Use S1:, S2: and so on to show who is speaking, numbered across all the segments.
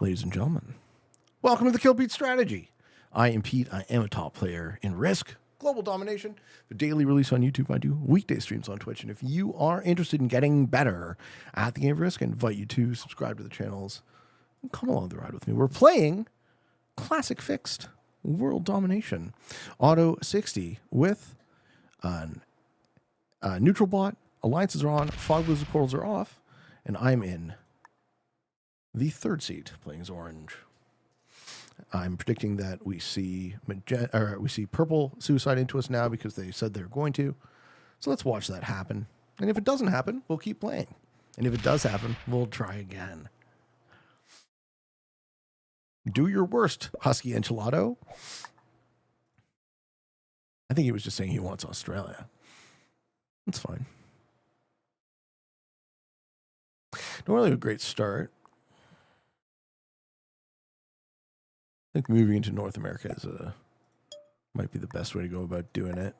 S1: Ladies and gentlemen, welcome to the Kill Beat Strategy. I am Pete. I am a top player in Risk, Global Domination. The daily release on YouTube. I do weekday streams on Twitch. And if you are interested in getting better at the game of Risk, I invite you to subscribe to the channels and come along the ride with me. We're playing Classic Fixed World Domination Auto 60 with neutral bot. Alliances are on. Fog Blizzard portals are off. And I'm in the third seat, playing as orange. I'm predicting that we see purple suicide into us now because they said they're going to. So let's watch that happen. And if it doesn't happen, we'll keep playing. And if it does happen, we'll try again. Do your worst, Husky Enchilado. I think he was just saying he wants Australia. That's fine. Not really a great start. I think moving into North America might be the best way to go about doing it.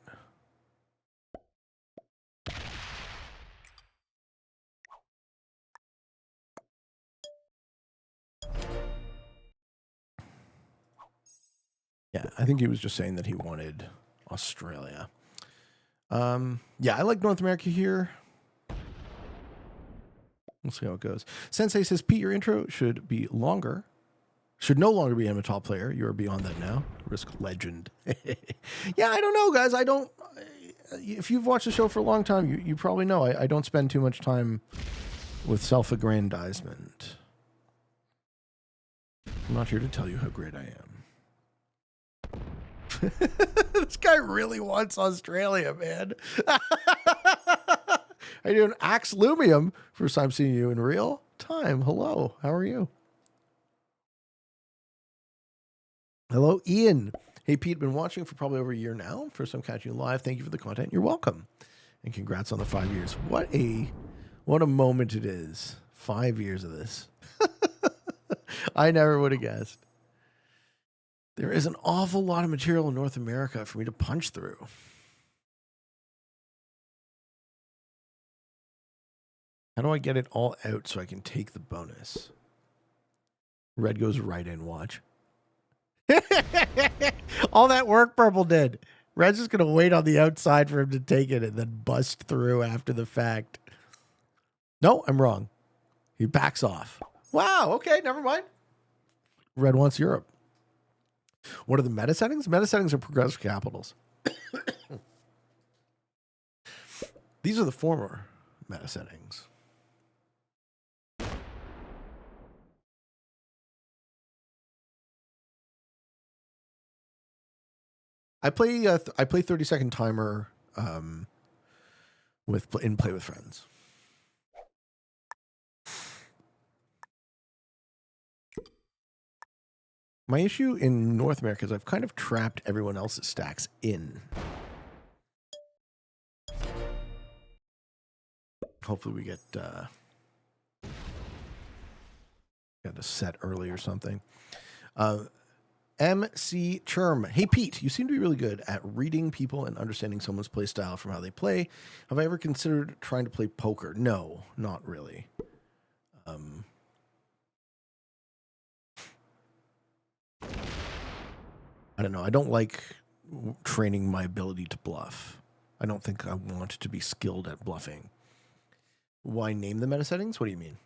S1: Yeah, I think he was just saying that he wanted Australia. Yeah, I like North America here. We'll see how it goes. Sensei says, Pete, your intro should be longer. Should no longer be a top player. You are beyond that now. Risk legend. Yeah, I don't know, guys. If you've watched the show for a long time, you probably know I don't spend too much time with self-aggrandizement. I'm not here to tell you how great I am. This guy really wants Australia, man. How you doing? Axe Lumium. First time seeing you in real time. Hello. How are you? Hello, Ian. Hey, Pete, been watching for probably over a year now. First time catching you live. Thank you for the content. You're welcome. And congrats on the 5 years. What a moment it is. 5 years of this. I never would have guessed. There is an awful lot of material in North America for me to punch through. How do I get it all out so I can take the bonus? Red goes right in, watch. All that work Purple did. Red's just going to wait on the outside for him to take it and then bust through after the fact. No, I'm wrong. He backs off. Wow, okay, never mind. Red wants Europe. What are the meta settings? Meta settings are progressive capitals. These are the former meta settings. I play 30-second timer in Play with Friends. My issue in North America is I've kind of trapped everyone else's stacks in. Hopefully we get a set early or something. MC Churm. Hey, Pete, you seem to be really good at reading people and understanding someone's play style from how they play. Have I ever considered trying to play poker? No, not really. I don't know. I don't like training my ability to bluff. I don't think I want to be skilled at bluffing. Why name the meta settings? What do you mean?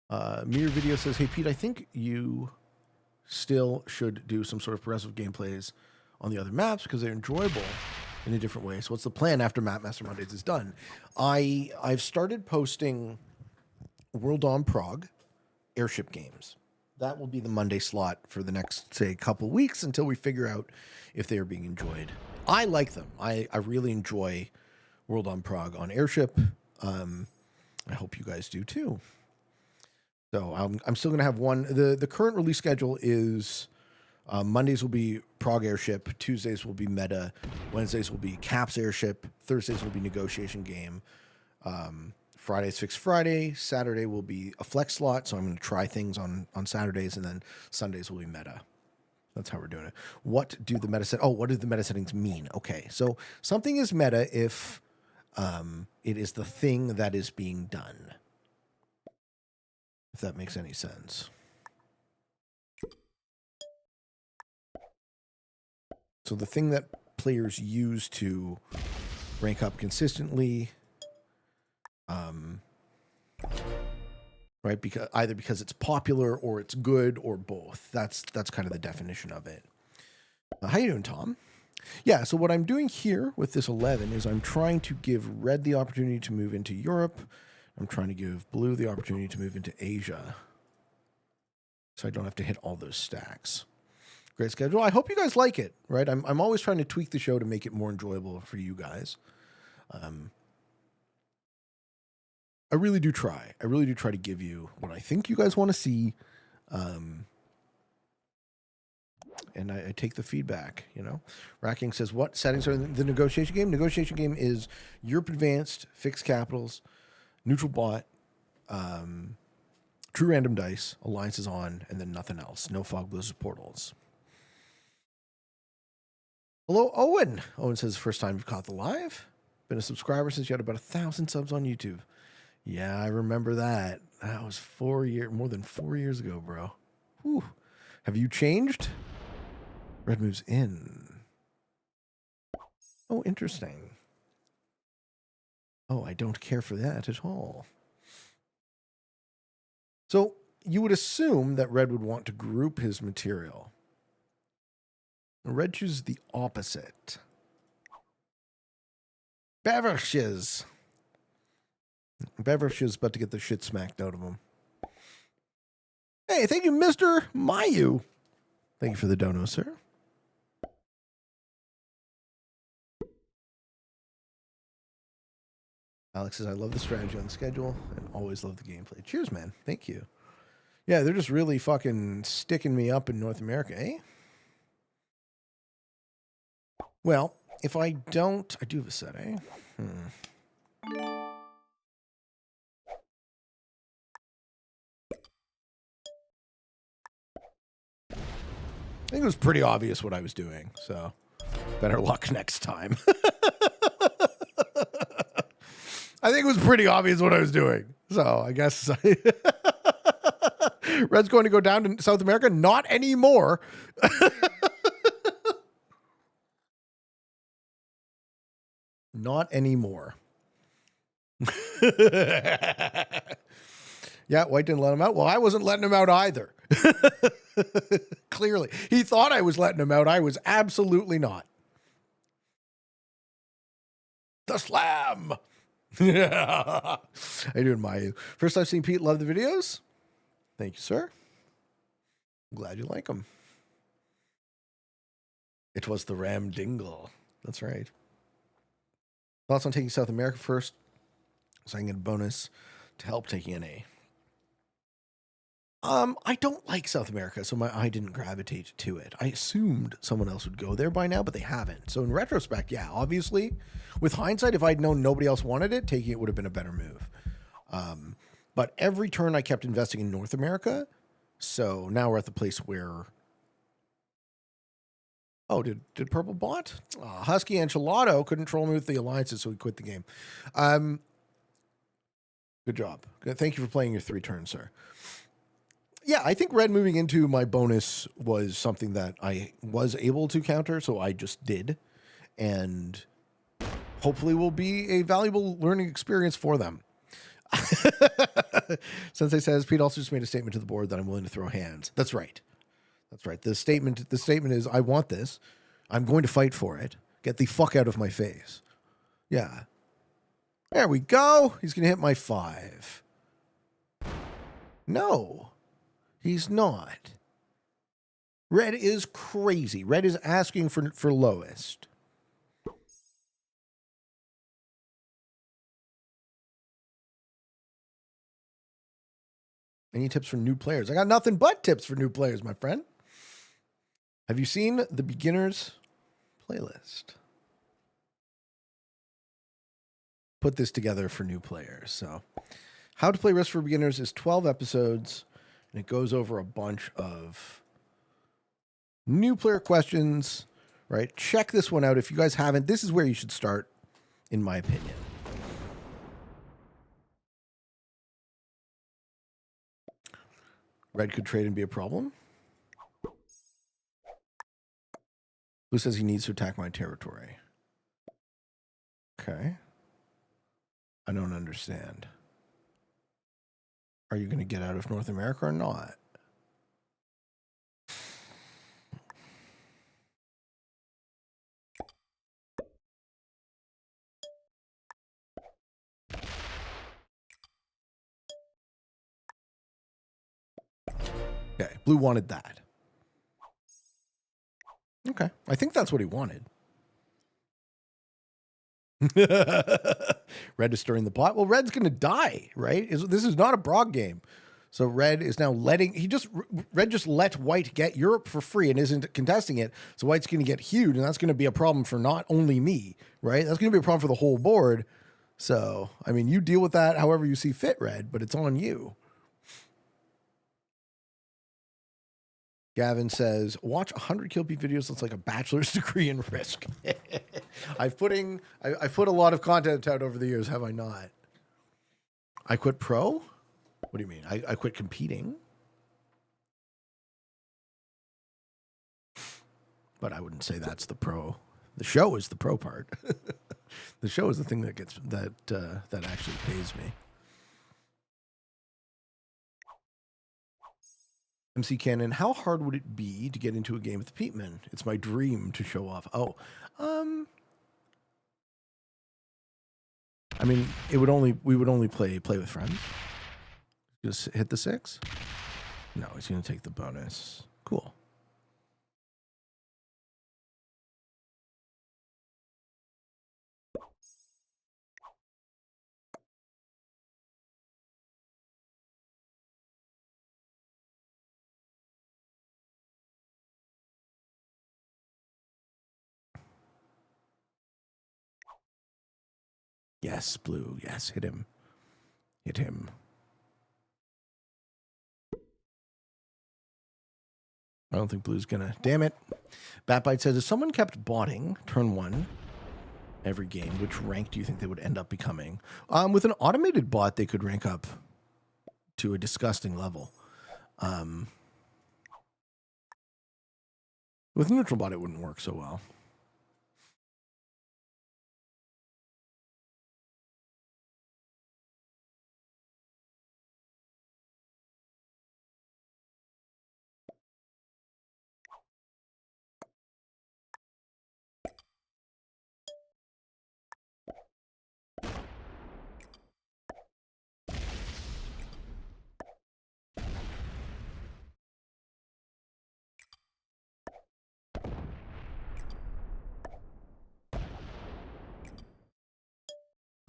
S1: Mirror Video says, hey, Pete, I think you still should do some sort of progressive gameplays on the other maps because they're enjoyable in a different way. So what's the plan after Map Master Mondays is done? I've started posting World on Prague airship games. That will be the Monday slot for the next, say, couple weeks until we figure out if they are being enjoyed. I like them. I really enjoy World on Prague on airship. I hope you guys do too. So I'm still going to have one. The current release schedule is Mondays will be Prague Airship, Tuesdays will be Meta, Wednesdays will be Caps Airship, Thursdays will be Negotiation Game, Friday's Fixed Friday, Saturday will be a flex slot, so I'm going to try things on Saturdays, and then Sundays will be Meta. That's how we're doing it. What do the meta settings mean? Okay, so something is meta if it is the thing that is being done. If that makes any sense. So the thing that players use to rank up consistently, right? Because it's popular or it's good or both. That's kind of the definition of it. How you doing, Tom? Yeah, so what I'm doing here with this 11 is I'm trying to give red the opportunity to move into Europe. I'm trying to give blue the opportunity to move into Asia. So I don't have to hit all those stacks. Great schedule. I hope you guys like it, right? I'm always trying to tweak the show to make it more enjoyable for you guys. I really do try. I really do try to give you what I think you guys want to see. And I take the feedback, you know. Racking says, what settings are in the negotiation game? Negotiation game is Europe Advanced, fixed capitals, neutral bot, true random dice, alliances on, and then nothing else. No fog, blizzard, portals. Hello, Owen. Owen says, first time you've caught the live. Been a subscriber since you had about 1,000 subs on YouTube. Yeah, I remember that. That was more than 4 years ago, bro. Whew. Have you changed? Red moves in. Oh, interesting. Oh, I don't care for that at all. So you would assume that red would want to group his material. Red chooses the opposite. Beverages. Beverage is about to get the shit smacked out of him. Hey, thank you, Mr. Mayu. Thank you for the dono, sir. Alex says, I love the strategy on the schedule and always love the gameplay. Cheers, man. Thank you. Yeah, they're just really fucking sticking me up in North America, eh? Well, if I don't... I do have a set, eh? I think it was pretty obvious what I was doing, so better luck next time. I think it was pretty obvious what I was doing, so I guess Red's going to go down to South America? Not anymore. Not anymore. Yeah, White didn't let him out. Well, I wasn't letting him out either. Clearly. He thought I was letting him out. I was absolutely not. The slam. How you doing, Mayu? First I've seen Pete. Love the videos. Thank you, sir. I'm glad you like them. It was the Ram Dingle. That's right. Thoughts on taking South America first, so I can get a bonus to help taking an A. I don't like South America, so my eye didn't gravitate to it. I assumed someone else would go there by now, but they haven't. So in retrospect, yeah, obviously, with hindsight, if I'd known nobody else wanted it, taking it would have been a better move. But every turn I kept investing in North America, so now we're at the place where... Oh, did Purple bot? Husky Enchilado couldn't troll me with the alliances, so he quit the game. Good job. Thank you for playing your 3 turns, sir. Yeah, I think red moving into my bonus was something that I was able to counter, so I just did. And hopefully will be a valuable learning experience for them. Sensei says, Pete also just made a statement to the board that I'm willing to throw hands. That's right. That's right. The statement is, I want this. I'm going to fight for it. Get the fuck out of my face. Yeah. There we go. He's going to hit my 5. No. He's not. Red is crazy. Red is asking for lowest. Any tips for new players? I got nothing but tips for new players, my friend. Have you seen the beginners playlist? Put this together for new players. So, How to Play Risk for Beginners is 12 episodes. And it goes over a bunch of new player questions, right? Check this one out. If you guys haven't, this is where you should start, in my opinion. Red could trade and be a problem. Blue says he needs to attack my territory. Okay. I don't understand. Are you going to get out of North America or not? Okay, Blue wanted that. Okay, I think that's what he wanted. Red is stirring the pot. Well, Red's going to die, right? This is not a Brog game. So Red is now Red just let White get Europe for free and isn't contesting it. So White's going to get hued, and that's going to be a problem for not only me, right? That's going to be a problem for the whole board. So, I mean, you deal with that however you see fit, Red, but it's on you. Gavin says, watch 100 kill beat videos. That's like a bachelor's degree in Risk. I've put a lot of content out over the years, have I not? I quit pro? What do you mean? I quit competing? But I wouldn't say that's the pro. The show is the pro part. The show is the thing that gets that actually pays me. MC Cannon, how hard would it be to get into a game with Peatman? It's my dream to show off. Oh, I mean, we would only play with friends. Just hit the 6. No, he's gonna take the bonus. Cool. Yes, Blue. Yes, hit him. Hit him. I don't think Blue's gonna. Damn it. Batbite says, if someone kept botting turn 1 every game, which rank do you think they would end up becoming? With an automated bot, they could rank up to a disgusting level. With neutral bot, it wouldn't work so well.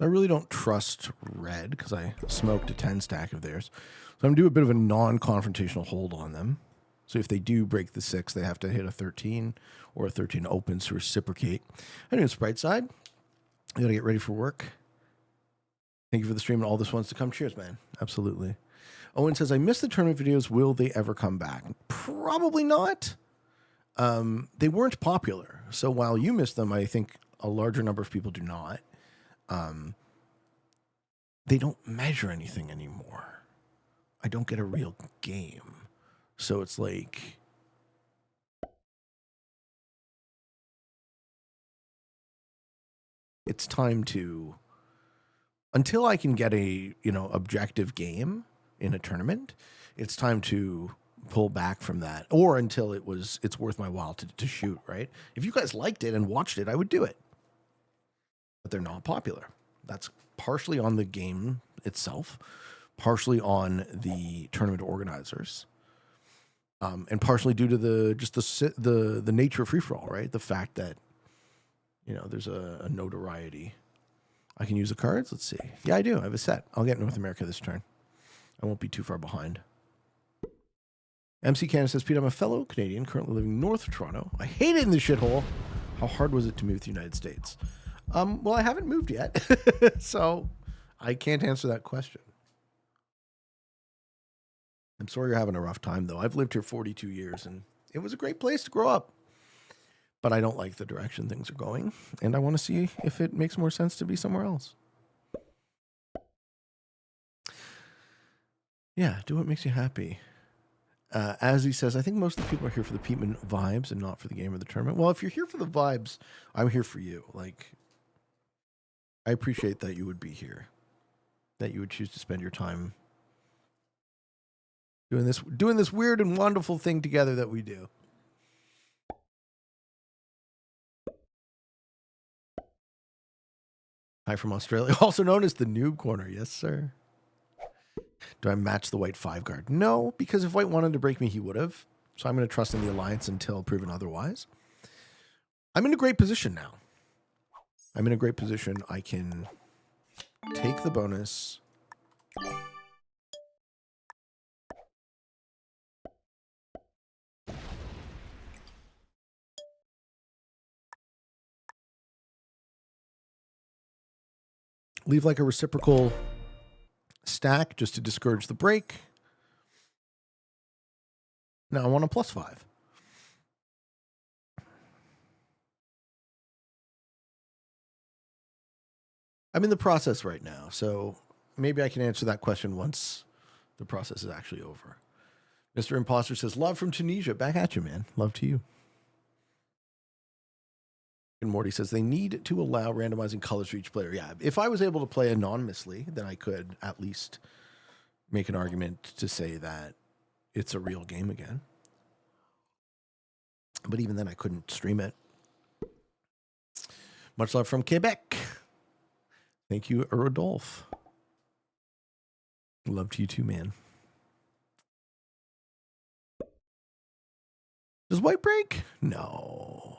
S1: I really don't trust Red because I smoked a 10 stack of theirs. So I'm going to do a bit of a non-confrontational hold on them. So if they do break the 6, they have to hit a 13 or a 13 opens to reciprocate. Anyway, Sprite side, I got to get ready for work. Thank you for the stream and all this wants to come. Cheers, man. Absolutely. Owen says, I missed the tournament videos. Will they ever come back? Probably not. They weren't popular. So while you missed them, I think a larger number of people do not. They don't measure anything anymore. I don't get a real game. So it's like, it's time to, until I can get a, objective game in a tournament, it's time to pull back from that, or until it's worth my while to shoot, right? If you guys liked it and watched it, I would do it. But they're not popular. That's partially on the game itself, partially on the tournament organizers, and partially due to the nature of free for all, right? The fact that there's a notoriety. I can use the cards. Let's see. Yeah, I do. I have a set. I'll get North America this turn. I won't be too far behind. MC Canada says, Pete, I'm a fellow Canadian currently living north of Toronto. I hate it in the shithole. How hard was it to move to the United States? Well, I haven't moved yet, so I can't answer that question. I'm sorry you're having a rough time, though. I've lived here 42 years, and it was a great place to grow up. But I don't like the direction things are going, and I want to see if it makes more sense to be somewhere else. Yeah, do what makes you happy. As he says, I think most of the people are here for the Peatman vibes and not for the game or the tournament. Well, if you're here for the vibes, I'm here for you. Like, I appreciate that you would be here, that you would choose to spend your time doing this weird and wonderful thing together that we do. Hi from Australia, also known as the Noob Corner. Yes, sir. Do I match the white 5 guard? No, because if white wanted to break me, he would have. So I'm going to trust in the alliance until proven otherwise. I'm in a great position now. I'm in a great position. I can take the bonus. Leave like a reciprocal stack just to discourage the break. Now I want a +5. I'm in the process right now, so maybe I can answer that question once the process is actually over. Mr. Imposter says, love from Tunisia. Back at you, man. Love to you. And Morty says, they need to allow randomizing colors for each player. Yeah, if I was able to play anonymously, then I could at least make an argument to say that it's a real game again. But even then, I couldn't stream it. Much love from Quebec. Thank you, Rodolphe. Love to you too, man. Does white break? No.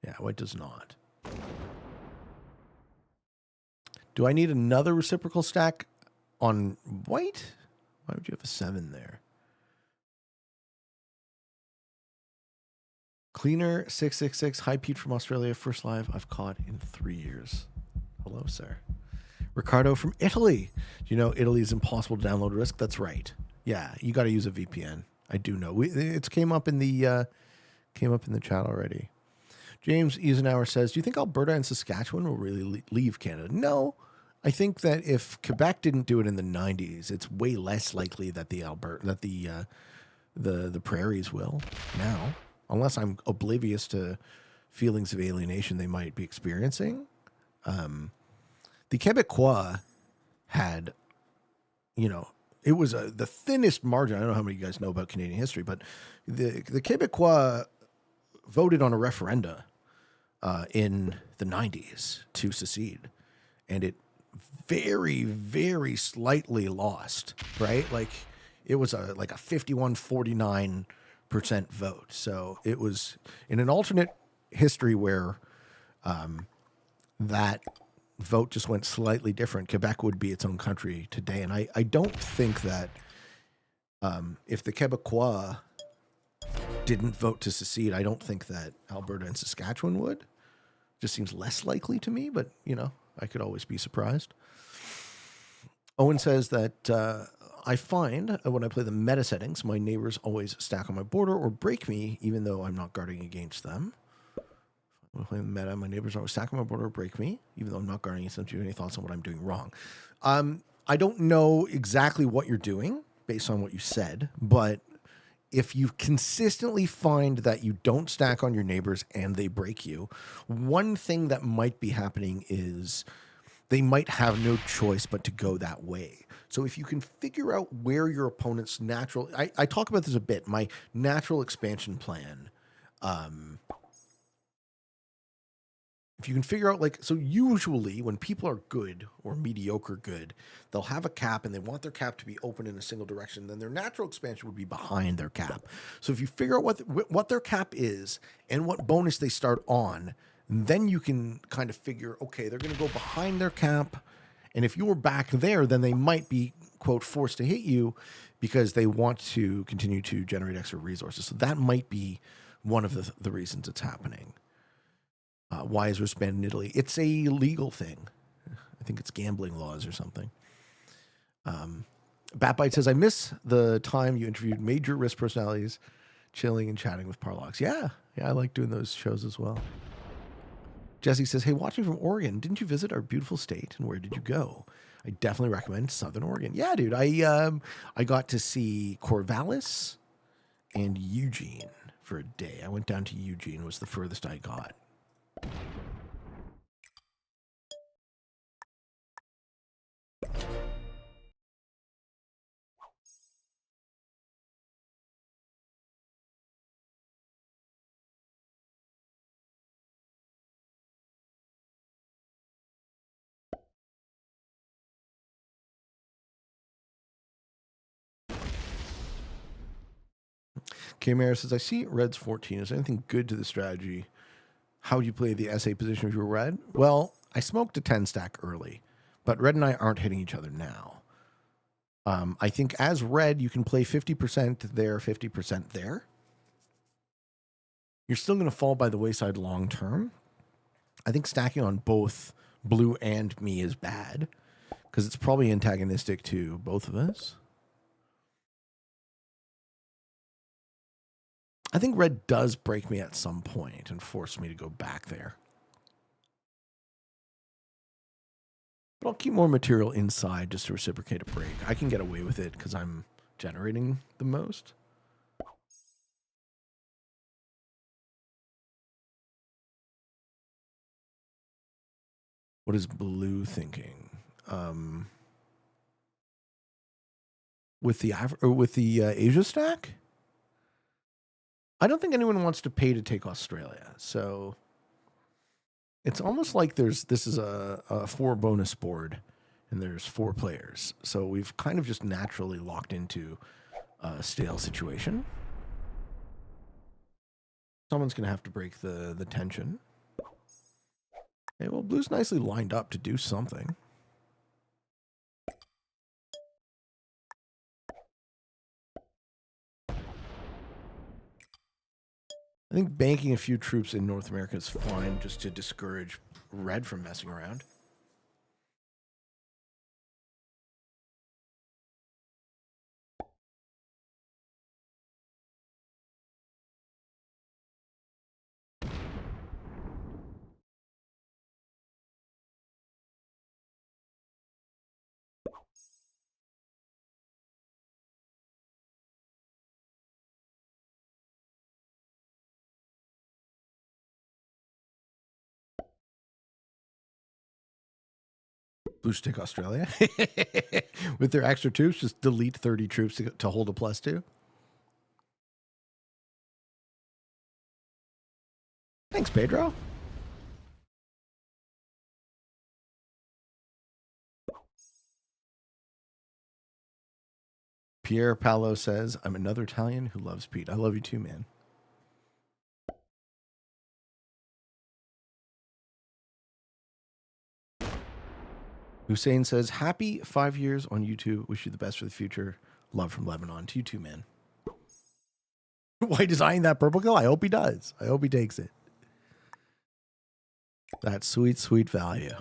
S1: Yeah, white does not. Do I need another reciprocal stack on white? Why would you have a 7 there? Cleaner 666, High Pete from Australia, first live I've caught in 3 years. Hello, sir. Ricardo from Italy. Do you know Italy's impossible to download risk? That's right. Yeah, you got to use a VPN. I do know. It's came up in the chat already. James Eisenhower says, do you think Alberta and Saskatchewan will really leave Canada? No. I think that if Quebec didn't do it in the 90s, it's way less likely that the prairies will now, unless I'm oblivious to feelings of alienation they might be experiencing. The Quebecois had, it was the thinnest margin. I don't know how many of you guys know about Canadian history, but the Quebecois voted on a referenda in the 90s to secede, and it very, very slightly lost, right? Like it was a 51-49% vote. So it was in an alternate history where that vote just went slightly different. Quebec would be its own country today. And I don't think that if the Quebecois didn't vote to secede, I don't think that Alberta and Saskatchewan would. Just seems less likely to me, but, I could always be surprised. Owen says that I find when I play the meta settings, my neighbors always stack on my border or break me, even though I'm not guarding against them. When I play the meta, my neighbors always stack on my border or break me, even though I'm not guarding against them. Do you have any thoughts on what I'm doing wrong? I don't know exactly what you're doing based on what you said, but if you consistently find that you don't stack on your neighbors and they break you, one thing that might be happening is they might have no choice but to go that way. So if you can figure out where your opponent's natural... I talk about this a bit, my natural expansion plan. If you can figure out, so usually when people are good or mediocre good, they'll have a cap and they want their cap to be open in a single direction. Then their natural expansion would be behind their cap. So if you figure out what their cap is and what bonus they start on, then you can kind of figure, okay, they're going to go behind their cap. And if you were back there, then they might be, quote, forced to hit you because they want to continue to generate extra resources. So that might be one of the reasons it's happening. Why is risk banned in Italy? It's a legal thing. I think it's gambling laws or something. Batbite says, I miss the time you interviewed major risk personalities, chilling and chatting with Parlox. Yeah, I like doing those shows as well. Jesse says, hey, watching from Oregon, didn't you visit our beautiful state, and where did you go? I definitely recommend Southern Oregon. Yeah, dude, I got to see Corvallis, and Eugene for a day. I went down to Eugene, was the furthest I got. K-Mara says, I see red's 14. Is there anything good to the strategy? How would you play the SA position if you were red? Well, I smoked a 10 stack early, but red and I aren't hitting each other now. I think as red, you can play 50% there, 50% there. You're still going to fall by the wayside long term. I think stacking on both blue and me is bad because it's probably antagonistic to both of us. I think red does break me at some point and force me to go back there. But I'll keep more material inside just to reciprocate a break. I can get away with it because I'm generating the most. What is blue thinking? With the Asia stack? I don't think anyone wants to pay to take Australia. So it's almost like this is a 4 bonus board and there's 4 players. So we've kind of just naturally locked into a stale situation. Someone's going to have to break the tension. Okay, well, blue's nicely lined up to do something. I think banking a few troops in North America is fine just to discourage red from messing around. Blue stick Australia. With their extra troops, just delete 30 troops to hold a +2. Thanks, Pedro. Pierre Paolo says, I'm another Italian who loves Pete. I love you too, man. Hussein says, happy 5 years on YouTube. Wish you the best for the future. Love from Lebanon. To you too, man. Why design that purple kill? I hope he does. I hope he takes it. That sweet, sweet value.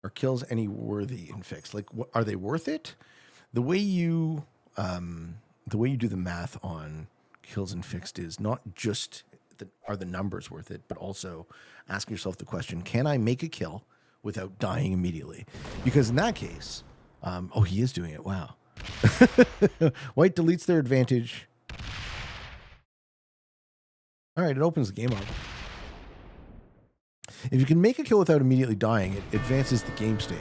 S1: Are kills any worthy in fixed? Like, are they worth it? The way you do the math on kills and fixed is not just are the numbers worth it, but also ask yourself the question: can I make a kill without dying immediately? Because in that case, oh, he is doing it. Wow. White deletes their advantage. All right, it opens the game up. If you can make a kill without immediately dying, it advances the game state.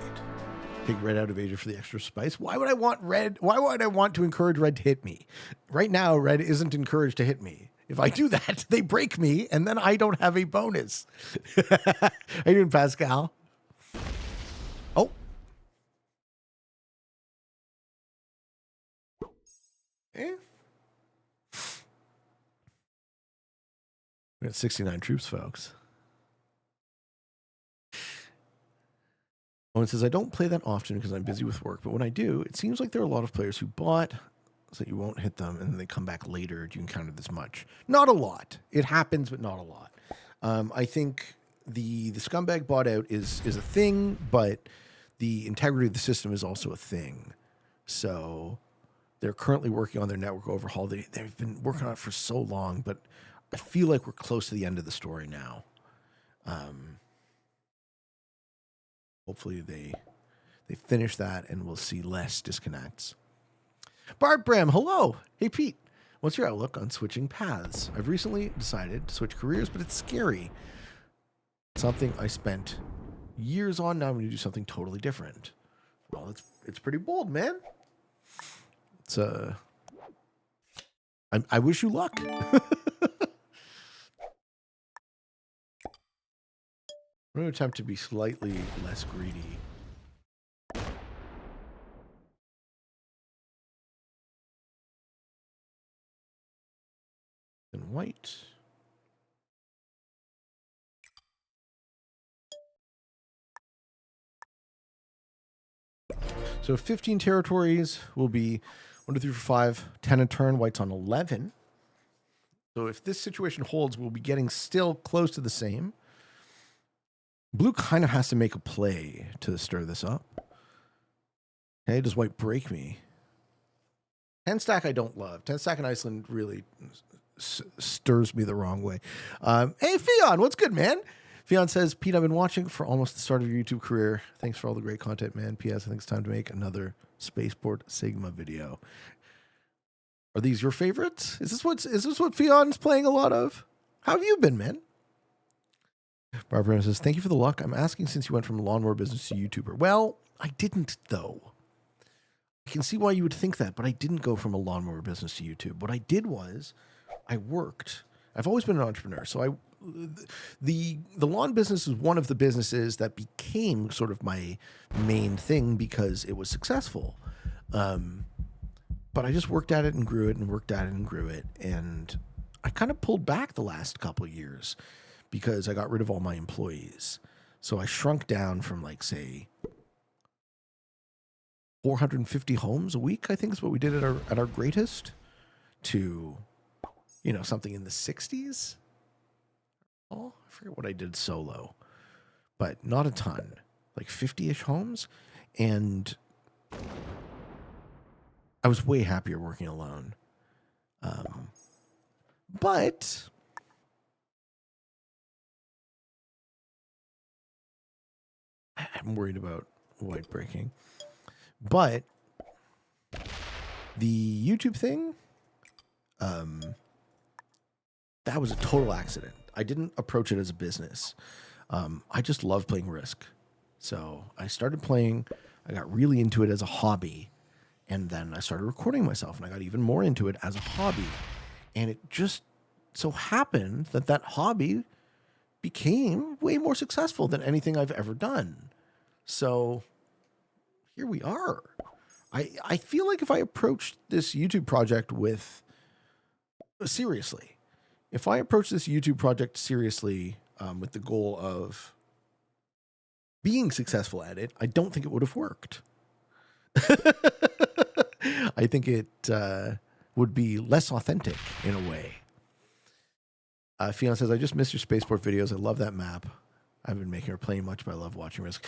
S1: Take red out of Asia for the extra spice. Why would I want red? Why would I want to encourage red to hit me? Right now, red isn't encouraged to hit me. If I do that, they break me, and then I don't have a bonus. How you doing, Pascal? Oh. Eh. We got 69 troops, folks. Owen says, I don't play that often because I'm busy with work, but when I do, it seems like there are a lot of players who bought so that you won't hit them, and then they come back later. Do you encounter this much? Not a lot. It happens, but not a lot. I think the scumbag bought out is a thing, but the integrity of the system is also a thing. So they're currently working on their network overhaul. They've been working on it for so long, but I feel like we're close to the end of the story now. Hopefully they finish that and we'll see less disconnects. Bart Bram, hello. Hey, Pete. What's your outlook on switching paths? I've recently decided to switch careers, but it's scary. Something I spent years on. Now I'm going to do something totally different. Well, it's pretty bold, man. It's I wish you luck. I'm going to attempt to be slightly less greedy. Than white. So 15 territories will be 1, 2, 3, 4, 5, 10 a turn. White's on 11. So if this situation holds, we'll be getting still close to the same. Blue kind of has to make a play to stir this up. Okay, does white break me? 10 stack I don't love. 10 stack in Iceland really stirs me the wrong way. Hey, Fion, what's good, man? Fion says, Pete, I've been watching for almost the start of your YouTube career. Thanks for all the great content, man. P.S. I think it's time to make another Spaceport Sigma video. Are these your favorites? Is this what Fion's playing a lot of? How have you been, man? Barbara says, thank you for the luck. I'm asking since you went from lawnmower business to YouTuber. Well, I didn't, though. I can see why you would think that, but I didn't go from a lawnmower business to YouTube. What I did was I worked. I've always been an entrepreneur. So the lawn business is one of the businesses that became sort of my main thing because it was successful. But I just worked at it and grew it and worked at it and grew it. And I kind of pulled back the last couple of years because I got rid of all my employees. So I shrunk down from like, say, 450 homes a week, I think is what we did at our greatest, to, something in the 60s. Oh, I forget what I did solo, but not a ton, like 50-ish homes. And I was way happier working alone. But I'm worried about white breaking. But the YouTube thing, that was a total accident. I didn't approach it as a business. I just love playing Risk. So I started playing, I got really into it as a hobby. And then I started recording myself and I got even more into it as a hobby. And it just so happened that hobby became way more successful than anything I've ever done. So here we are. I feel like if I approached this YouTube project with the goal of being successful at it, I don't think it would have worked. I think it would be less authentic in a way. Fiona says, I just missed your Spaceport videos. I love that map. I haven't been making or playing much, but I love watching Risk.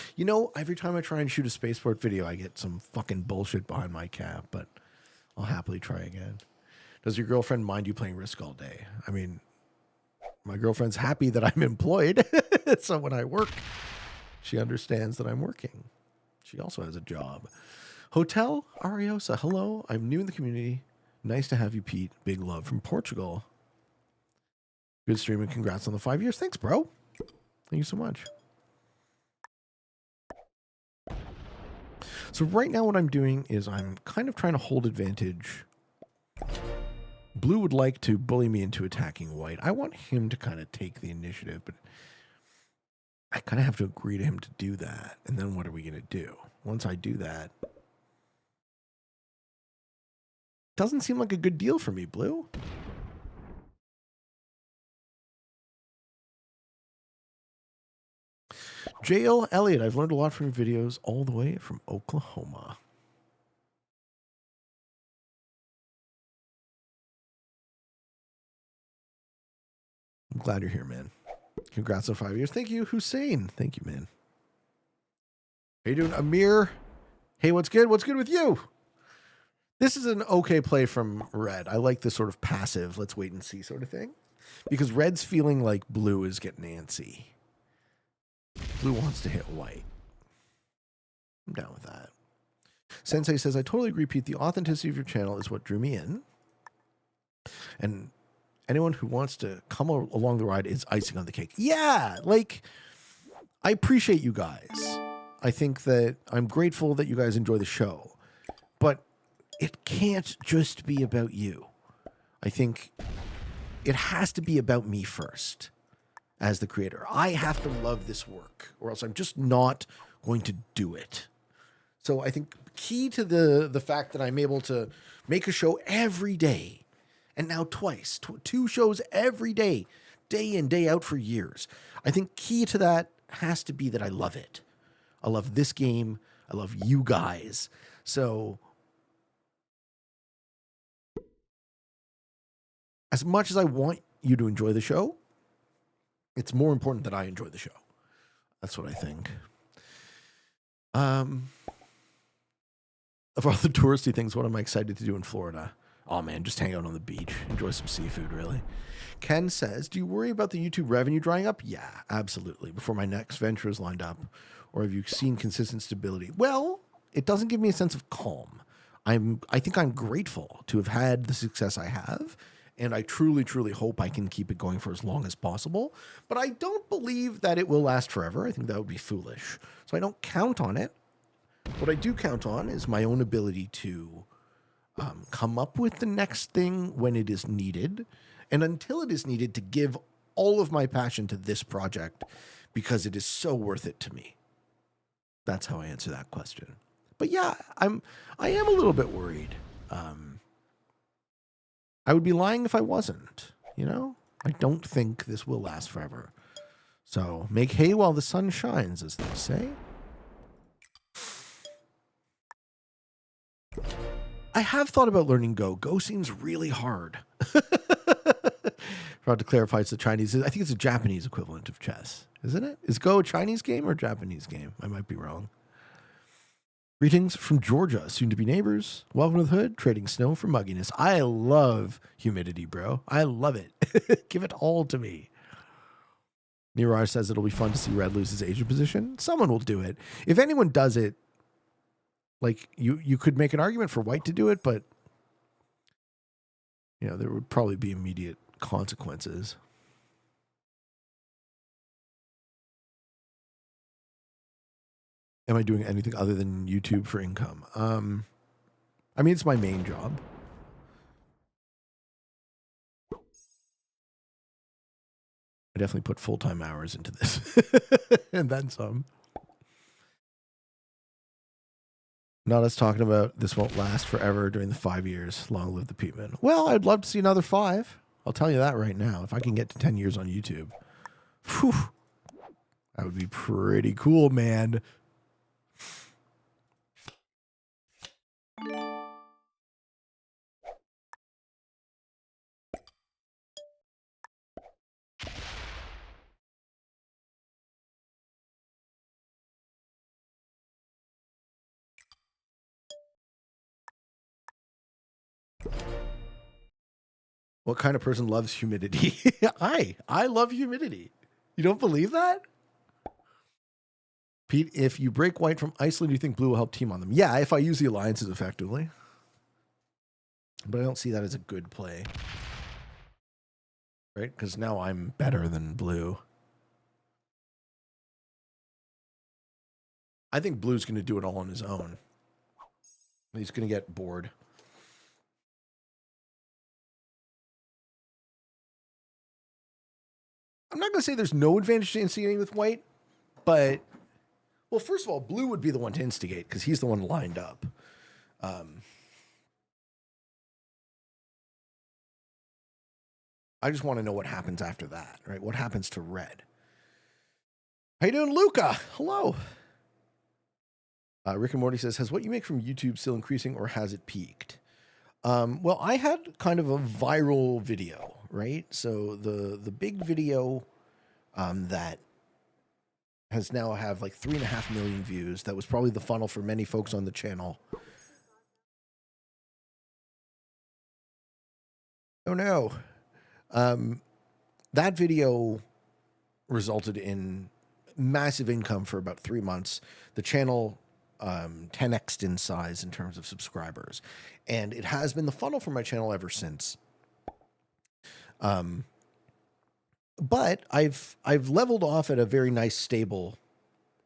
S1: Every time I try and shoot a Spaceport video, I get some fucking bullshit behind my cap, but I'll happily try again. Does your girlfriend mind you playing Risk all day? I mean, my girlfriend's happy that I'm employed. So when I work, she understands that I'm working. She also has a job. Hotel Ariosa, hello. I'm new in the community. Nice to have you, Pete. Big love from Portugal. Good stream and congrats on the 5 years. Thanks, bro. Thank you so much. So right now what I'm doing is I'm kind of trying to hold advantage. Blue would like to bully me into attacking white. I want him to kind of take the initiative, but I kind of have to agree to him to do that. And then what are we going to do? Once I do that, doesn't seem like a good deal for me, Blue. J.L. Elliott, I've learned a lot from your videos all the way from Oklahoma. I'm glad you're here, man. Congrats on 5 years. Thank you, Hussein. Thank you, man. How you doing, Amir? Hey, what's good? What's good with you? This is an okay play from Red. I like this sort of passive, let's wait and see sort of thing. Because Red's feeling like Blue is getting antsy. Blue wants to hit white. I'm down with that. Sensei says, I totally agree, Pete. The authenticity of your channel is what drew me in. And anyone who wants to come along the ride is icing on the cake. Yeah, like, I appreciate you guys. I think that I'm grateful that you guys enjoy the show. But it can't just be about you. I think it has to be about me first as the creator. I have to love this work, or else I'm just not going to do it. So I think key to the fact that I'm able to make a show every day, and now twice, two shows every day in, day out for years. I think key to that has to be that I love it. I love this game. I love you guys. So as much as I want you to enjoy the show, it's more important that I enjoy the show. That's what I think. Of all the touristy things, what am I excited to do in Florida? Oh man, just hang out on the beach, enjoy some seafood, really. Ken says, do you worry about the YouTube revenue drying up? Yeah, absolutely. Before my next venture is lined up. Or have you seen consistent stability? Well, it doesn't give me a sense of calm. I think I'm grateful to have had the success I have, and I truly, truly hope I can keep it going for as long as possible. But I don't believe that it will last forever. I think that would be foolish. So I don't count on it. What I do count on is my own ability to come up with the next thing when it is needed, and until it is needed, to give all of my passion to this project because it is so worth it to me. That's how I answer that question. But yeah, I am a little bit worried. I would be lying if I wasn't, you know? I don't think this will last forever. So make hay while the sun shines, as they say. I have thought about learning Go. Go seems really hard. Forgot to clarify, it's the Chinese. I think it's a Japanese equivalent of chess, isn't it? Is Go a Chinese game or a Japanese game? I might be wrong. Greetings from Georgia, soon to be neighbors. Welcome to the hood, trading snow for mugginess. I love humidity, bro. I love it. Give it all to me. Niraj says it'll be fun to see Red lose his Asian position. Someone will do it. If anyone does it, like you could make an argument for White to do it, but you know, there would probably be immediate consequences. Am I doing anything other than YouTube for income? I mean, it's my main job. I definitely put full-time hours into this and then some. Not us talking about this won't last forever during the 5 years. Long live the Peatman. Well, I'd love to see another 5. I'll tell you that right now. If I can get to 10 years on YouTube, whew, that would be pretty cool, man. What kind of person loves humidity? I love humidity. You don't believe that? Pete, if you break White from Iceland, do you think Blue will help team on them? Yeah, if I use the alliances effectively. But I don't see that as a good play. Right? Because now I'm better than Blue. I think Blue's going to do it all on his own. He's going to get bored. I'm not going to say there's no advantage to instigating with White, but, well, first of all, Blue would be the one to instigate because he's the one lined up. I just want to know what happens after that, right? What happens to Red? How you doing, Luca? Hello. Rick and Morty says, has what you make from YouTube still increasing or has it peaked? Well, I had kind of a viral video, right? So the big video that has now have like 3.5 million views. That was probably the funnel for many folks on the channel. Oh no. That video resulted in massive income for about 3 months. The channel 10x'd in size in terms of subscribers, and it has been the funnel for my channel ever since. But I've leveled off at a very nice stable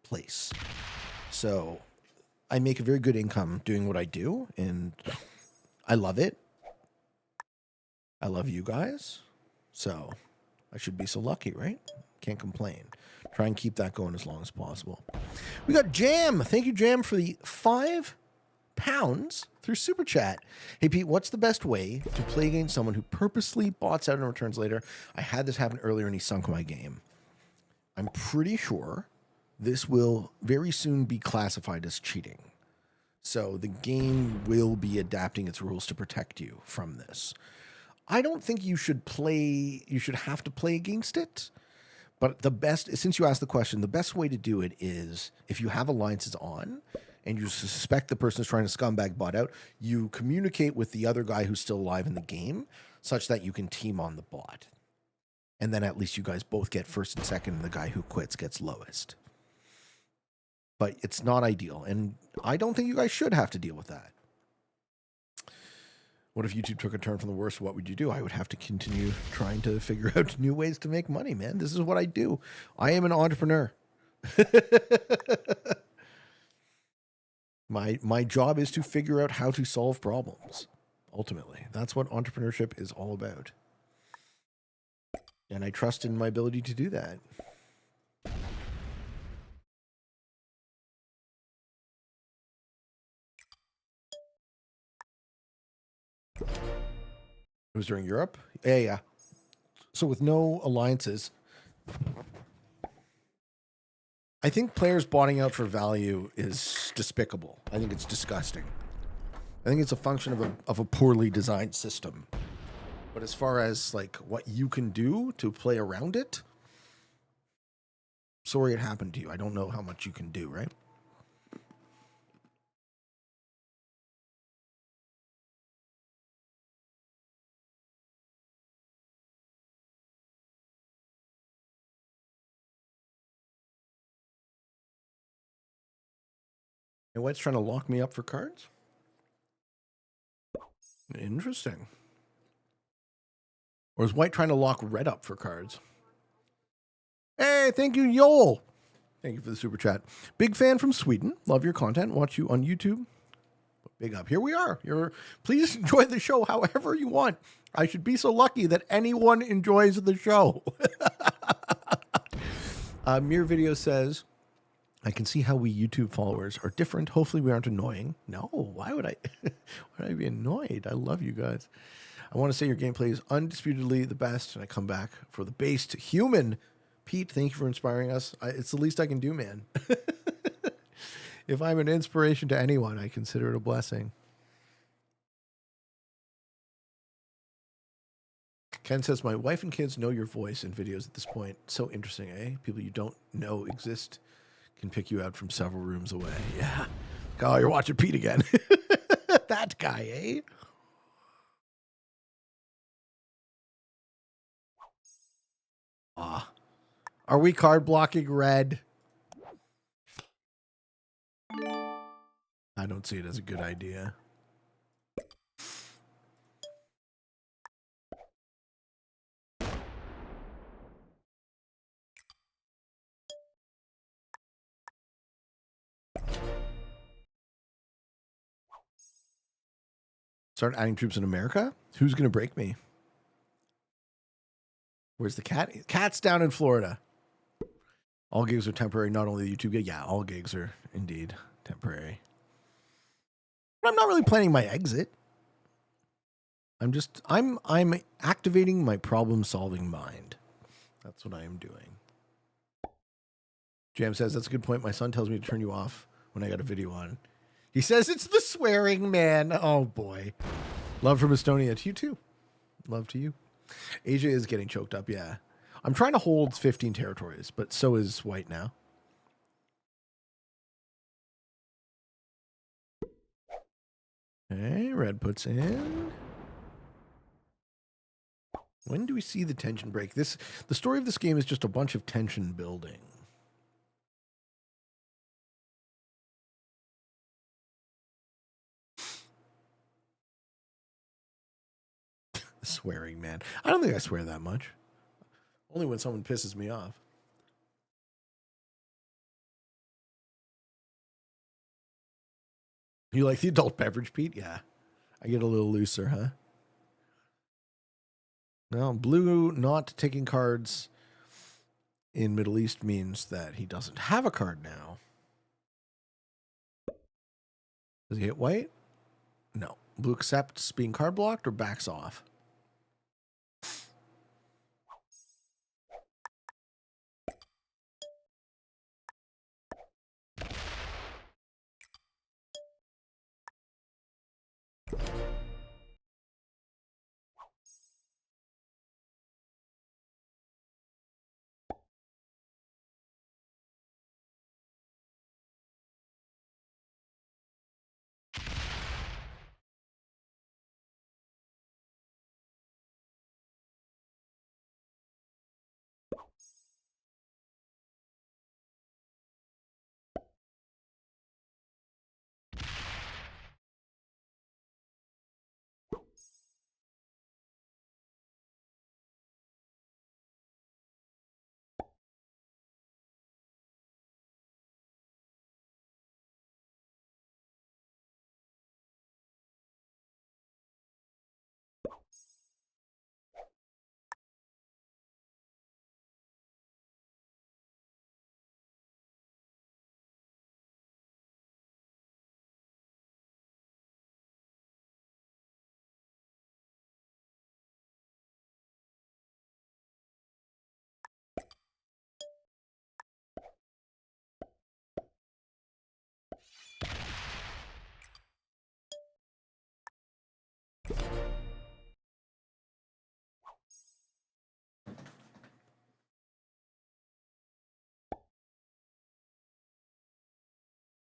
S1: place, so I make a very good income doing what I do, and I love it. I love you guys, so I should be so lucky, right? Can't complain. Try and keep that going as long as possible. We got Jam. Thank you, Jam, for the £5 through Super Chat. Hey, Pete, what's the best way to play against someone who purposely bots out and returns later? I had this happen earlier and he sunk my game. I'm pretty sure this will very soon be classified as cheating. So the game will be adapting its rules to protect you from this. I don't think you should have to play against it. But the best, since you asked the question, the best way to do it is if you have alliances on and you suspect the person is trying to scumbag bot out, you communicate with the other guy who's still alive in the game such that you can team on the bot. And then at least you guys both get first and second, and the guy who quits gets lowest. But it's not ideal, and I don't think you guys should have to deal with that. What if YouTube took a turn from the worst? What would you do? I would have to continue trying to figure out new ways to make money, man. This is what I do. I am an entrepreneur. My job is to figure out how to solve problems. Ultimately, that's what entrepreneurship is all about. And I trust in my ability to do that. It was during Europe? Yeah. So with no alliances, I think players botting out for value is despicable. I think it's disgusting. I think it's a function of a poorly designed system. But as far as like what you can do to play around it, sorry it happened to you. I don't know how much you can do, right? And White's trying to lock me up for cards? Interesting. Or is White trying to lock Red up for cards? Hey, thank you, Yoel. Thank you for the super chat. Big fan from Sweden. Love your content. Watch you on YouTube. Big up. Here we are. Please enjoy the show however you want. I should be so lucky that anyone enjoys the show. Mere Video says, I can see how we YouTube followers are different. Hopefully we aren't annoying. No, why would I be annoyed? I love you guys. I want to say your gameplay is undisputedly the best, and I come back for the based human. Pete, thank you for inspiring us. It's the least I can do, man. If I'm an inspiration to anyone, I consider it a blessing. Ken says, my wife and kids know your voice in videos at this point. So interesting, eh? People you don't know exist can pick you out from several rooms away. Yeah. Oh, you're watching Pete again. That guy, eh? Are we card blocking Red? I don't see it as a good idea. Start adding troops in America? Who's going to break me? Where's the cat? Cat's down in Florida. All gigs are temporary, not only the YouTube gig. Yeah, all gigs are indeed temporary. But I'm not really planning my exit. I'm activating my problem-solving mind. That's what I am doing. Jam says, that's a good point. My son tells me to turn you off when I got a video on. He says it's the swearing, man. Oh, boy. Love from Estonia to you, too. Love to you. Asia is getting choked up, yeah. I'm trying to hold 15 territories, but so is White now. Okay, Red puts in. When do we see the tension break? The story of this game is just a bunch of tension building. Swearing, man. I don't think I swear that much. Only when someone pisses me off. You like the adult beverage, Pete? Yeah. I get a little looser, huh? Well, blue not taking cards in Middle East means that he doesn't have a card now. Does he hit white? No. Blue accepts being card blocked or backs off?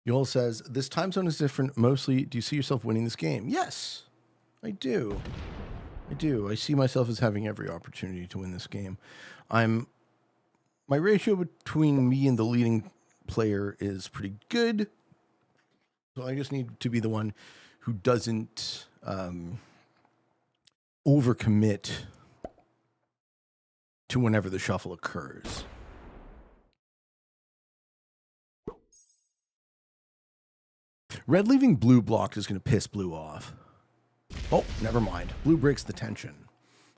S1: Joel says, this time zone is different. Mostly, do you see yourself winning this game? Yes, I do. I do. I see myself as having every opportunity to win this game. My ratio between me and the leading player is pretty good. So I just need to be the one who doesn't overcommit to whenever the shuffle occurs. Red leaving blue blocked is going to piss blue off. Oh, never mind. Blue breaks the tension.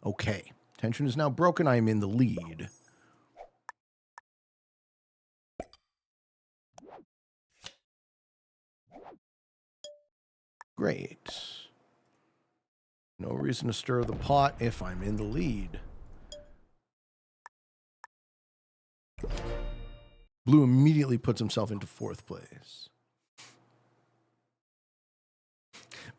S1: Okay. Tension is now broken. I am in the lead. Great. No reason to stir the pot if I'm in the lead. Blue immediately puts himself into fourth place.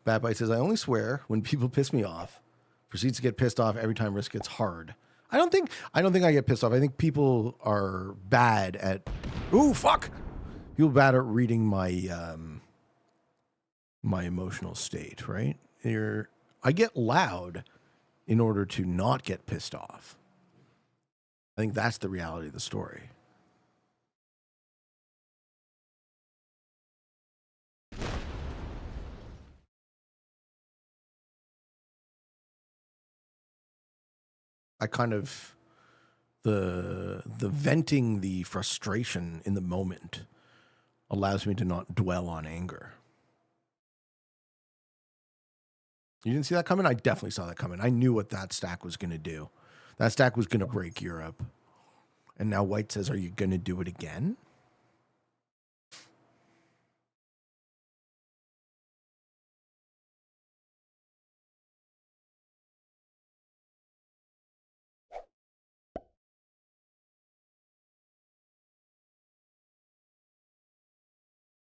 S1: Bad Bite says, I only swear when people piss me off. Proceeds to get pissed off every time risk gets hard. I don't think I get pissed off. I think people are bad at ooh, fuck. People are bad at reading my my emotional state, right? I get loud in order to not get pissed off. I think that's the reality of the story. I kind of the venting the frustration in the moment allows me to not dwell on anger. You didn't see that coming? I definitely saw that coming. I knew what that stack was going to do. That stack was going to break Europe. And now White says, are you going to do it again?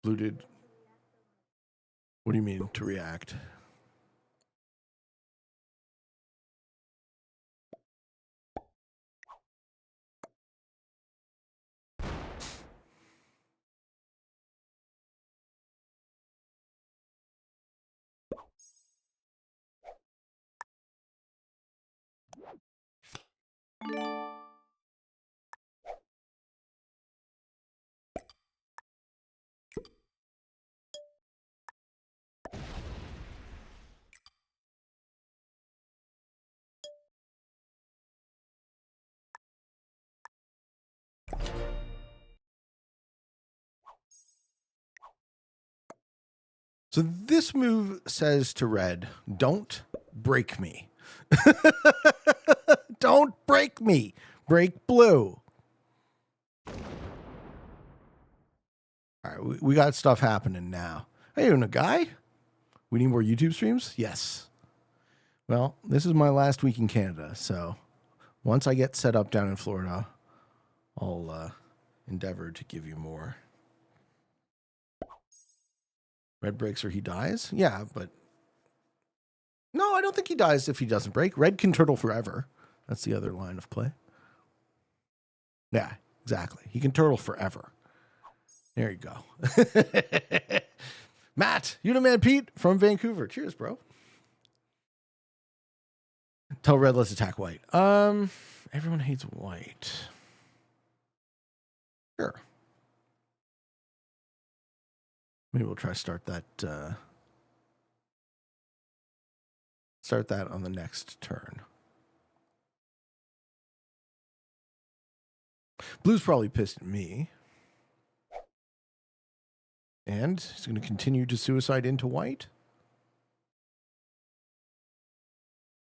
S1: Blue did. What do you mean to react? So this move says to red, don't break me. Don't break me. Break blue. All right, we got stuff happening now. Hey, you doing, a guy? We need more YouTube streams? Yes. Well, this is my last week in Canada, so once I get set up down in Florida, I'll endeavor to give you more. Red breaks or he dies? Yeah, but no, I don't think he dies if he doesn't break. Red can turtle forever. That's the other line of play. Yeah, exactly. He can turtle forever. There you go. Matt, you the man, Pete from Vancouver. Cheers, bro. Tell red, let's attack white. Everyone hates white. Sure. Maybe we'll try to start that on the next turn. Blue's probably pissed at me. And he's going to continue to suicide into white.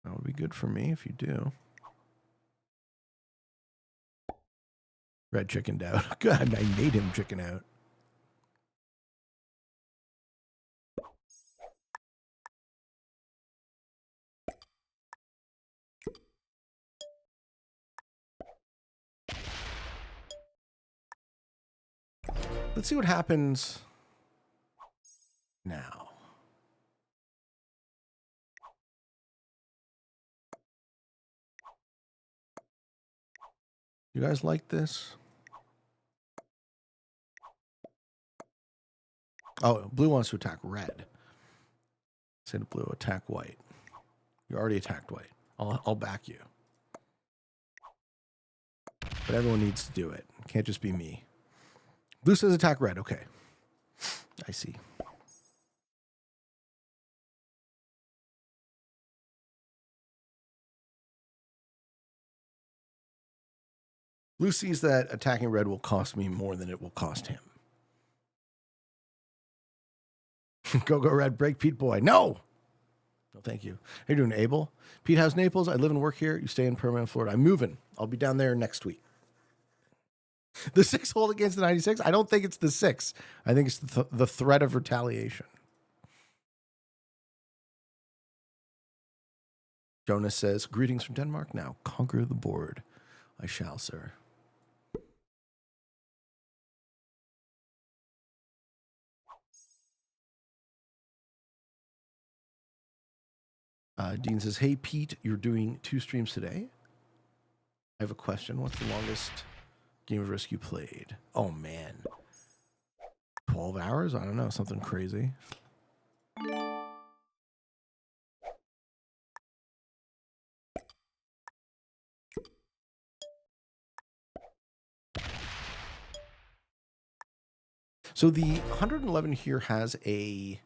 S1: That would be good for me if you do. Red chickened out. God, I made him chicken out. Let's see what happens now. You guys like this? Oh, blue wants to attack red. Say to blue, attack white. You already attacked white. I'll back you. But everyone needs to do it. It can't just be me. Blue says attack red. Okay. I see. Blue sees that attacking red will cost me more than it will cost him. Go red, break Pete boy. No! No, thank you. How you doing, Abel? Pete, how's Naples? I live and work here. You stay in permanent Florida. I'm moving. I'll be down there next week. The 6 hold against the 96? I don't think it's the 6. I think it's the threat of retaliation. Jonas says, greetings from Denmark. Now conquer the board. I shall, sir. Dean says, hey, Pete, you're doing 2 streams today? I have a question. What's the longest game of Risk you played? Oh, man. 12 hours? I don't know. Something crazy. So the 111 here has a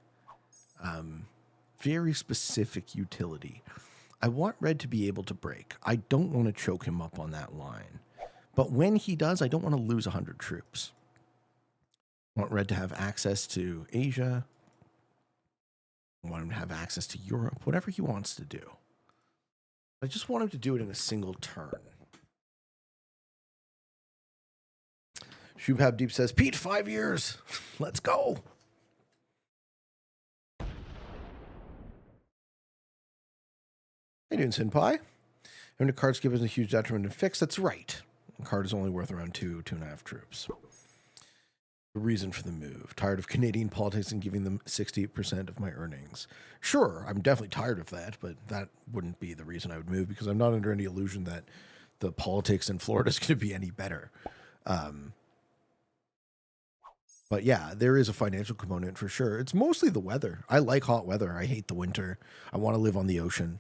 S1: very specific utility. I want red to be able to break. I don't want to choke him up on that line. But when he does, I don't want to lose 100 troops. I want red to have access to Asia. I want him to have access to Europe, whatever he wants to do. I just want him to do it in a single turn. Shubhab Deep says, Pete, 5 years. Let's go. How you doing, Senpai? Having a card skip is a huge detriment to fix. That's right. The card is only worth around 2.5 troops. The reason for the move. Tired of Canadian politics and giving them 60% of my earnings. Sure, I'm definitely tired of that, but that wouldn't be the reason I would move because I'm not under any illusion that the politics in Florida is going to be any better. But yeah, there is a financial component for sure. It's mostly the weather. I like hot weather. I hate the winter. I want to live on the ocean.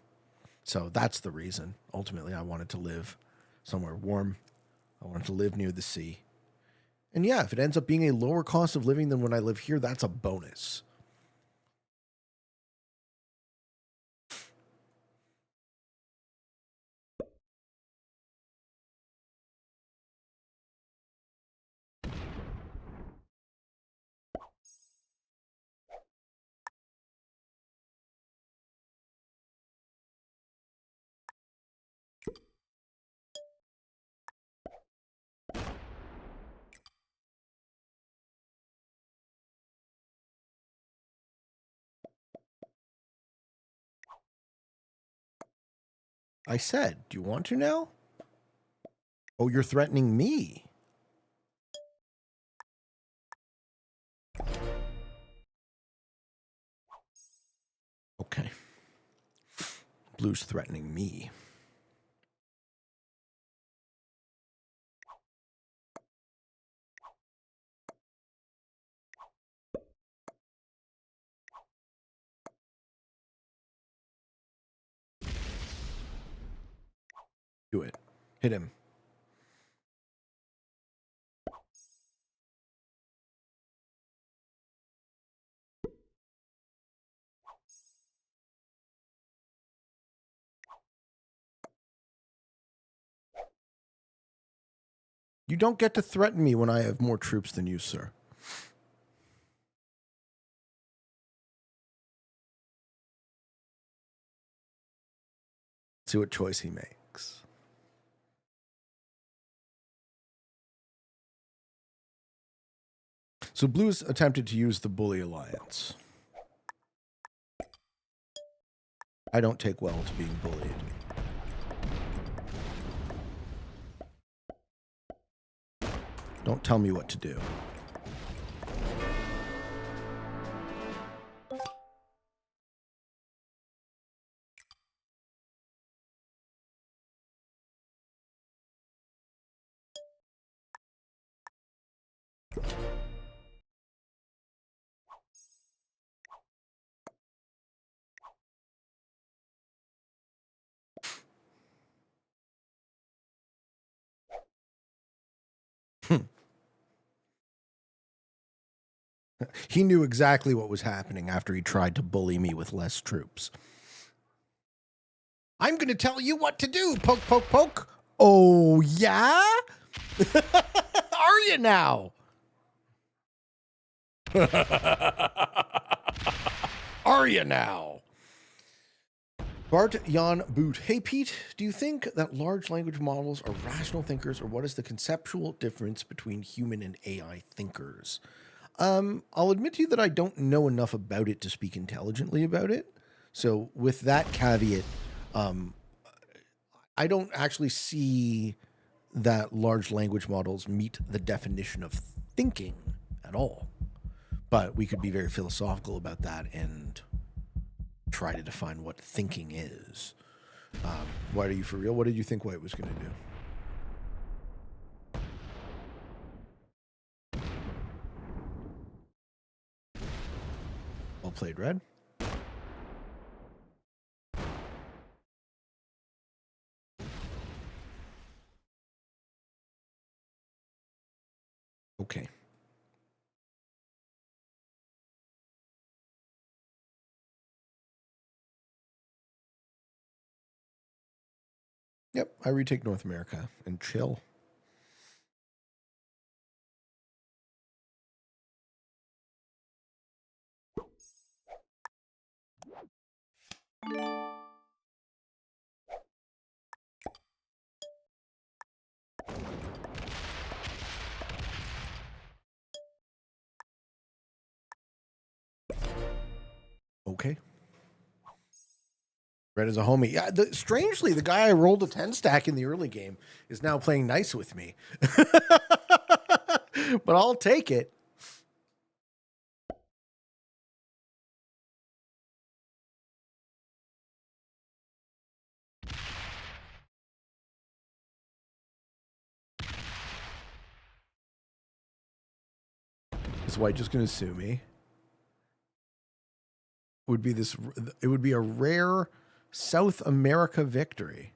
S1: So that's the reason. Ultimately, I wanted to live somewhere warm. I wanted to live near the sea. And yeah, if it ends up being a lower cost of living than when I live here, that's a bonus. I said, do you want to now? Oh, you're threatening me. Okay. Blue's threatening me. Do it. Hit him. You don't get to threaten me when I have more troops than you, sir. See what choice he makes. So Blue's attempted to use the bully alliance. I don't take well to being bullied. Don't tell me what to do. He knew exactly what was happening after he tried to bully me with less troops. I'm going to tell you what to do, poke, poke, poke. Oh, yeah? Are you now? Are you now? Bart Jan Boot. Hey, Pete, do you think that large language models are rational thinkers, or what is the conceptual difference between human and AI thinkers? I'll admit to you that I don't know enough about it to speak intelligently about it. So with that caveat, I don't actually see that large language models meet the definition of thinking at all. But we could be very philosophical about that and try to define what thinking is. White, are you for real? What did you think White was going to do? Well played, Red. Okay. Yep, I retake North America and chill. Okay. Red is a homie. Yeah, strangely, the guy I rolled a 10 stack in the early game is now playing nice with me. But I'll take it. Is White just going to sue me? It would be a rare South America victory.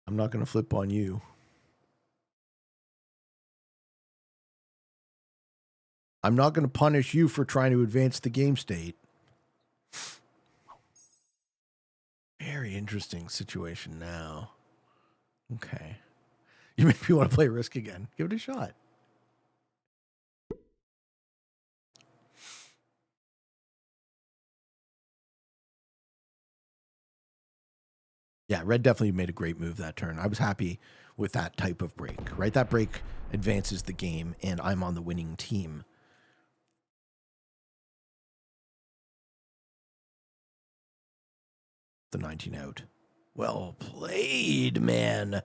S1: I'm not going to flip on you. I'm not going to punish you for trying to advance the game state. Very interesting situation now. Okay. You make me want to play Risk again. Give it a shot. Yeah, Red definitely made a great move that turn. I was happy with that type of break, right? That break advances the game, and I'm on the winning team. the 19 out. Well played, man.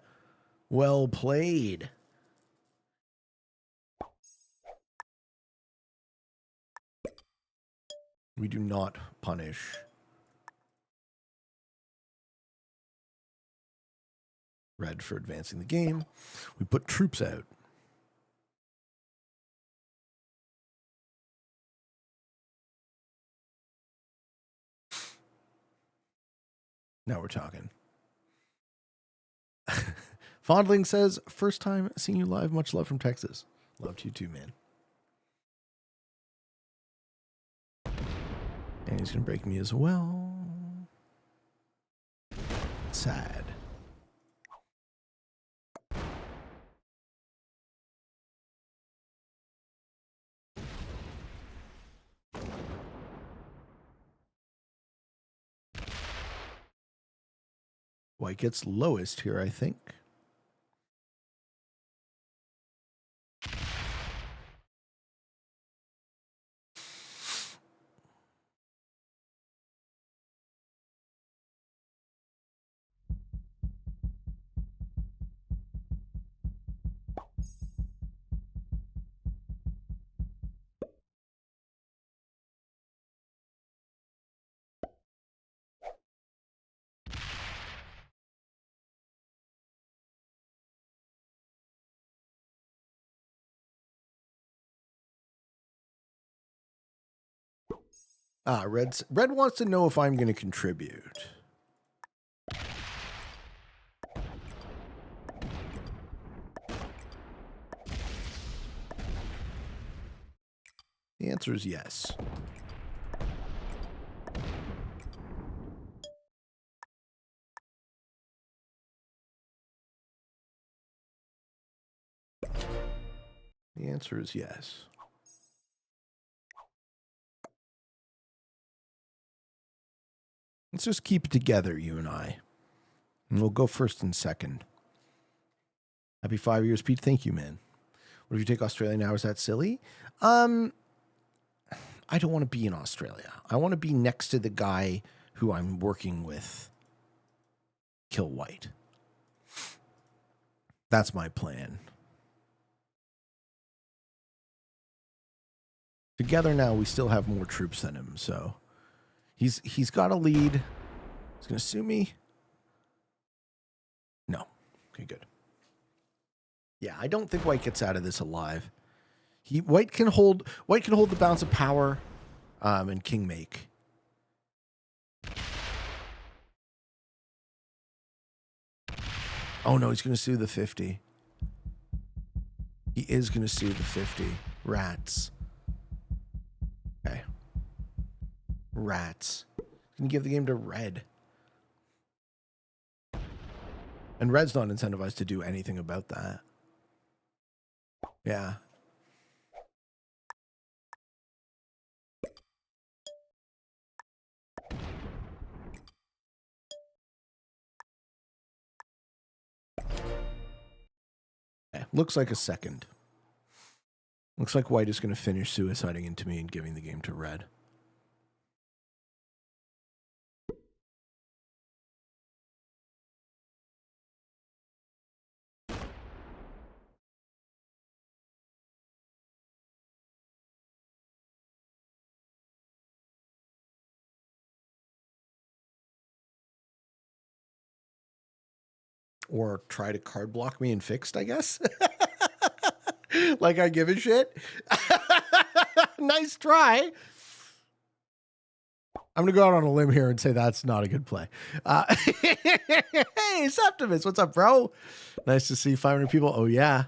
S1: Well played. We do not punish. Red for advancing the game. We put troops out. Now we're talking. Fondling says, first time seeing you live. Much love from Texas. Love to you too, man. And he's going to break me as well. Sad. White gets lowest here, I think. Red wants to know if I'm going to contribute. The answer is yes. The answer is yes. Let's just keep it together, you and I. And we'll go first and second. Happy 5 years, Pete. Thank you, man. What if you take Australia now? Is that silly? I don't want to be in Australia. I want to be next to the guy who I'm working with. Kill White. That's my plan. Together now, we still have more troops than him, so he's got a lead. He's gonna sue me. No. Okay, good. Yeah, I don't think White gets out of this alive. White can hold the balance of power, and king make. Oh no, he's gonna sue the 50. He is gonna sue the 50. Rats. Okay. Rats. Gonna give the game to Red. And Red's not incentivized to do anything about that. Yeah. Okay. Looks like a second. Looks like White is going to finish suiciding into me and giving the game to Red. Or try to card block me and fixed, I guess. Like I give a shit. Nice try. I'm going to go out on a limb here and say that's not a good play. Hey, Septimus, what's up, bro? Nice to see 500 people. Oh, yeah.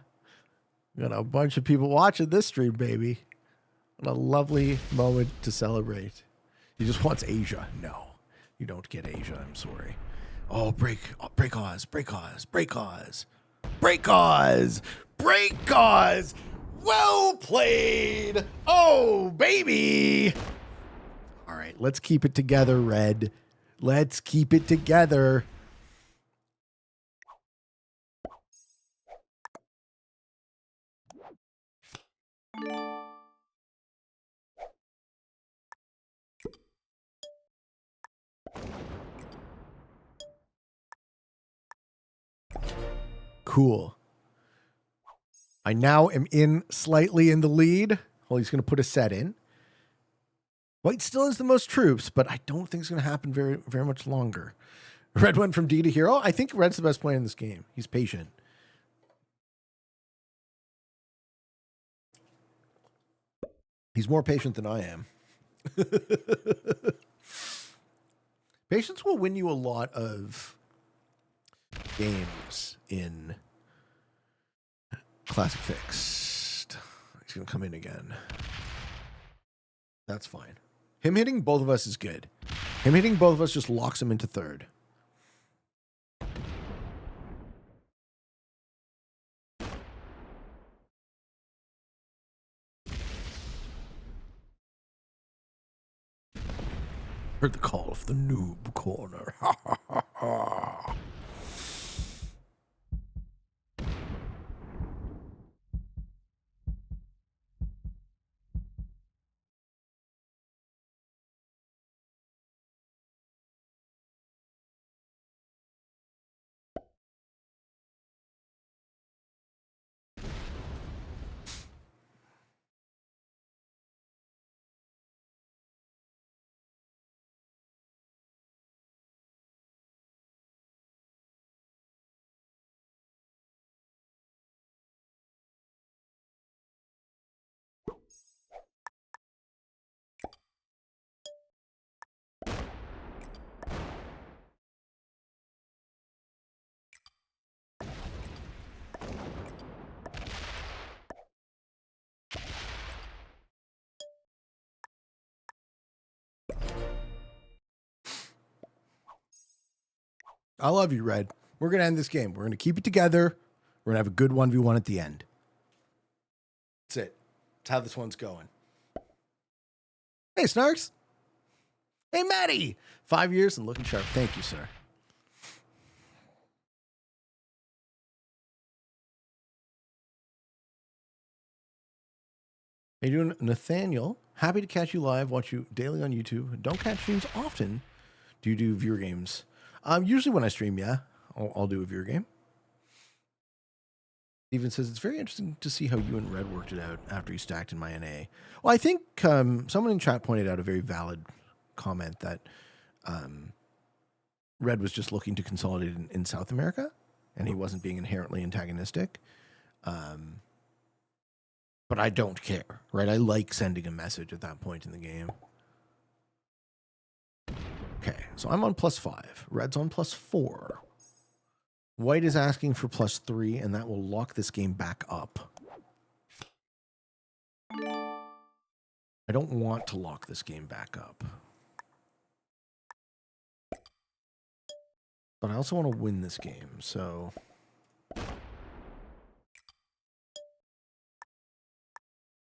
S1: We got a bunch of people watching this stream, baby. What a lovely moment to celebrate. He just wants Asia. No, you don't get Asia. I'm sorry. Oh, break Oz, break Oz, break Oz, break Oz, break Oz. Well played. Oh, baby. All right, let's keep it together, Red. Let's keep it together. Cool. I now am slightly in the lead. Well, he's going to put a set in. White still has the most troops, but I don't think it's going to happen very, very much longer. Red went from D to hero. I think Red's the best player in this game. He's patient. He's more patient than I am. Patience will win you a lot of games in Classic Fixed. He's going to come in again. That's fine. Him hitting both of us is good. Him hitting both of us just locks him into third. Heard the call of the noob corner. I love you, Red. We're going to end this game. We're going to keep it together. We're going to have a good 1v1 at the end. That's it. That's how this one's going. Hey, Snarks. Hey, Maddie. 5 years and looking sharp. Thank you, sir. How you doing, Nathaniel? Happy to catch you live. Watch you daily on YouTube. Don't catch streams often. Do you do viewer games? Usually when I stream, yeah, I'll do a viewer game. Steven says, it's very interesting to see how you and Red worked it out after you stacked in my NA. Well, I think someone in chat pointed out a very valid comment that Red was just looking to consolidate in South America, and he wasn't being inherently antagonistic. But I don't care, right? I like sending a message at that point in the game. Okay, so I'm on +5. Red's on +4. White is asking for +3, and that will lock this game back up. I don't want to lock this game back up. But I also want to win this game, so...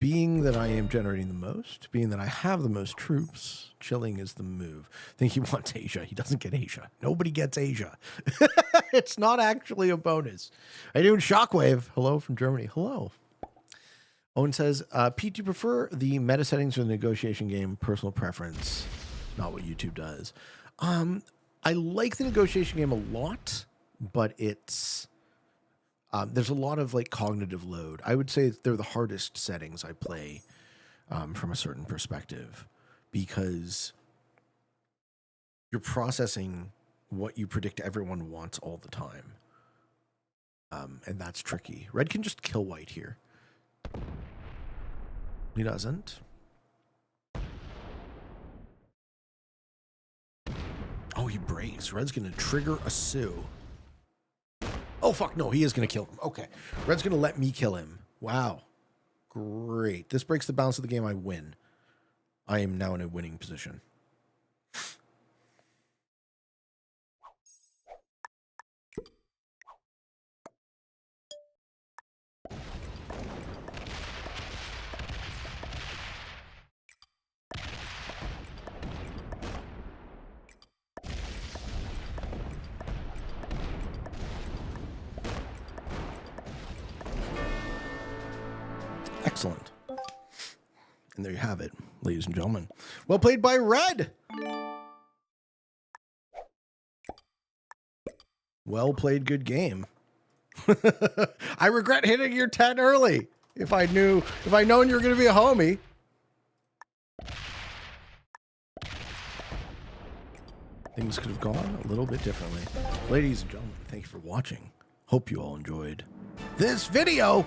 S1: Being that I am generating the most, being that I have the most troops, chilling is the move. I think he wants Asia. He doesn't get Asia. Nobody gets Asia. It's not actually a bonus. How you doing, Shockwave? Hello from Germany. Hello. Owen says, Pete, do you prefer the meta settings or the negotiation game? Personal preference. Not what YouTube does. I like the negotiation game a lot, but it's... there's a lot of like cognitive load. I would say they're the hardest settings I play from a certain perspective because you're processing what you predict everyone wants all the time. And that's tricky. Red can just kill white here. He doesn't. Oh, he breaks. Red's going to trigger a Sue. Oh, fuck, no, he is going to kill him. Okay. Red's going to let me kill him. Wow. Great. This breaks the balance of the game. I win. I am now in a winning position. Excellent. And there you have it, ladies and gentlemen. Well played by Red. Well played, good game. I regret hitting your 10 early. If I'd known you were going to be a homie. Things could have gone a little bit differently. Ladies and gentlemen, thank you for watching. Hope you all enjoyed this video.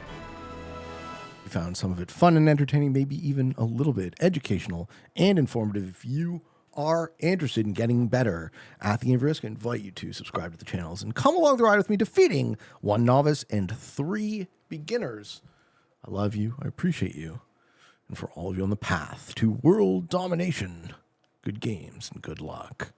S1: You found some of it fun and entertaining, maybe even a little bit educational and informative. If you are interested in getting better at the game of Risk, I invite you to subscribe to the channels and come along the ride with me, defeating 1 novice and 3 beginners. I love you. I appreciate you. And for all of you on the path to world domination, good games and good luck.